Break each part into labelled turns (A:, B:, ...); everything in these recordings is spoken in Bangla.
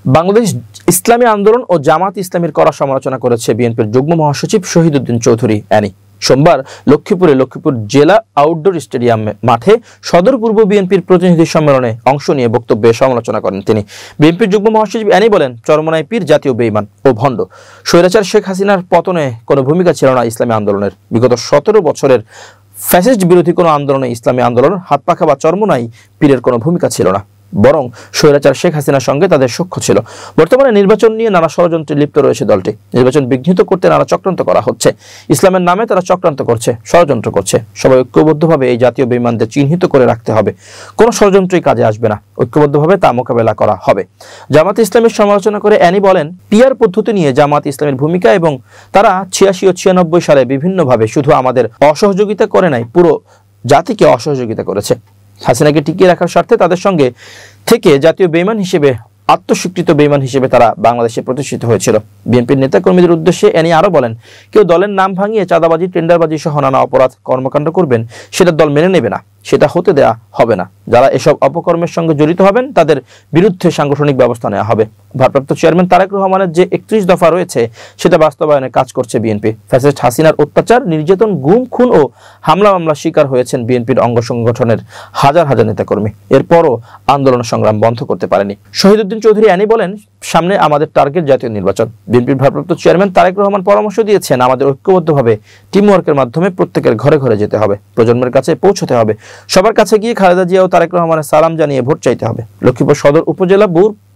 A: বাংলাদেশ ইসলামী আন্দোলন ও জামাত ইসলামীর কড়া সমালোচনা করেছে বিএনপির যুগ্ম মহাসচিব শহীদউদ্দিন চৌধুরী অ্যানি। সোমবার লক্ষ্মীপুর জেলা আউটডোর স্টেডিয়াম মাঠে সদর পূর্ব বিএনপির প্রতিনিধি সম্মেলনে অংশ নিয়ে বক্তব্যে সমালোচনা করেন তিনি। বিএনপির যুগ্ম মহাসচিব অ্যানি বলেন, চরমোনাই পীর জাতীয় বেঈমান ও ভণ্ড। স্বৈরাচার শেখ হাসিনার পতনে কোনো ভূমিকা ছিল না ইসলামী আন্দোলনের। বিগত 17 বছরের ফ্যাসিস্ট বিরোধী কোনো আন্দোলনে ইসলামী আন্দোলন হাত পাখা বা চরমোনাই পীরের কোনো ভূমিকা ছিল না, বরং স্বৈরাচার শেখ হাসিনার সঙ্গে তাদের সখ্য ছিল। বর্তমানে নির্বাচন নিয়ে নানা ষড়যন্ত্রে লিপ্ত রয়েছে দলটি। নির্বাচন বিঘ্নিত করতে নানা চক্রান্ত করা হচ্ছে। ইসলামের নামে তারা চক্রান্ত করছে, ষড়যন্ত্র করছে। সবাই ঐক্যবদ্ধভাবে এই জাতীয় বেঈমানদের চিহ্নিত করে রাখতে হবে। কোনো ষড়যন্ত্রই কাজে আসবে না, ঐক্যবদ্ধভাবে তা মোকাবেলা করা হবে। জামাত ইসলামের সমালোচনা করে অ্যানি বলেন, পিআর পদ্ধতি নিয়ে জামাত ইসলামের ভূমিকা এবং তারা 86 ও 96 সালে বিভিন্নভাবে শুধু আমাদের অসহযোগিতা করে নাই, পুরো জাতিকে অসহযোগিতা করেছে। হাসিনাকে টিকিয়ে রাখার স্বার্থে তাদের সঙ্গে থেকে জাতীয় বেঈমান হিসেবে, আত্মস্বীকৃত বেঈমান হিসেবে তারা বাংলাদেশে প্রতিষ্ঠিত হয়েছিল। বিএনপির নেতাকর্মীদের উদ্দেশ্যে অ্যানি আরো বলেন, কেউ দলের নাম ভাঙিয়ে চাঁদাবাজি, টেন্ডারবাজি সহ নানা অপরাধ কর্মকাণ্ড করবেন, সেটা দল মেনে নেবে না, সেটা হতে দেয়া হবে না। যারা এসব অপকর্মের সঙ্গে জড়িত হবেন তাদের বিরুদ্ধে সাংগঠনিক ব্যবস্থা নেওয়া হবে। ভারপ্রাপ্ত চেয়ারম্যান তারেক রহমানের যে 31 দফা রয়েছে সেটা বাস্তবায়নে কাজ করছে বিএনপি। ফ্যাসিস্ট হাসিনার অত্যাচার, নির্যাতন, গুম, খুন ও হামলা মামলা শিকার হয়েছেন বিএনপির অঙ্গ সংগঠনের হাজার হাজার নেতাকর্মী। এরপরও আন্দোলন সংগ্রাম বন্ধ করতে পারেনি। শহীদউদ্দিন চৌধুরী অ্যানি বলেন, সামনে আমাদের টার্গেট জাতীয় নির্বাচন। বিএনপির ভারপ্রাপ্ত চেয়ারম্যান তারেক রহমান পরামর্শ দিয়েছেন, আমাদের ঐক্যবদ্ধভাবে টিমওয়ার্কের মাধ্যমে প্রত্যেকের ঘরে ঘরে যেতে হবে, প্রজন্মের কাছে পৌঁছতে হবে, সবার কাছে গিয়ে খালেদা জিয়া ও তারেক রহমানের সালাম জানিয়ে ভোট চাইতে হবে। লক্ষ্মীপুর সদর উপজেলা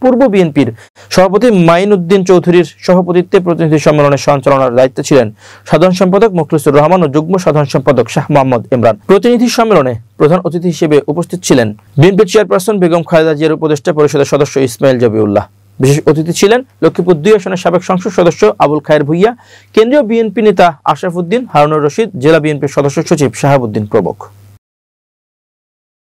A: পূর্ব বিএনপির সভাপতি মাইন উদ্দিন চৌধুরীর সভাপতিত্বে প্রতিনিধি সম্মেলনের সঞ্চালনার দায়িত্বে ছিলেন সাধারণ সম্পাদক মুখলিসুর রহমান ও যুগ্ম সাধারণ সম্পাদক শাহ মোহাম্মদ ইমরান। প্রতিনিধি সম্মেলনে প্রধান অতিথি হিসেবে উপস্থিত ছিলেন বিএনপির চেয়ারপারসন বেগম খালেদা জিয়ার উপদেষ্টা পরিষদের সদস্য ইসমাইল জবিউল্লাহ। বিশেষ অতিথি ছিলেন লক্ষ্মীপুর 2 আসনের সাবেক সংসদ সদস্য আবুল খায়ের ভুইয়া, কেন্দ্রীয় বিএনপি নেতা আশরাফ উদ্দিন, হারুনুর রশিদ, জেলা বিএনপির সদস্য সচিব শাহাবুদ্দিন প্রমুখ।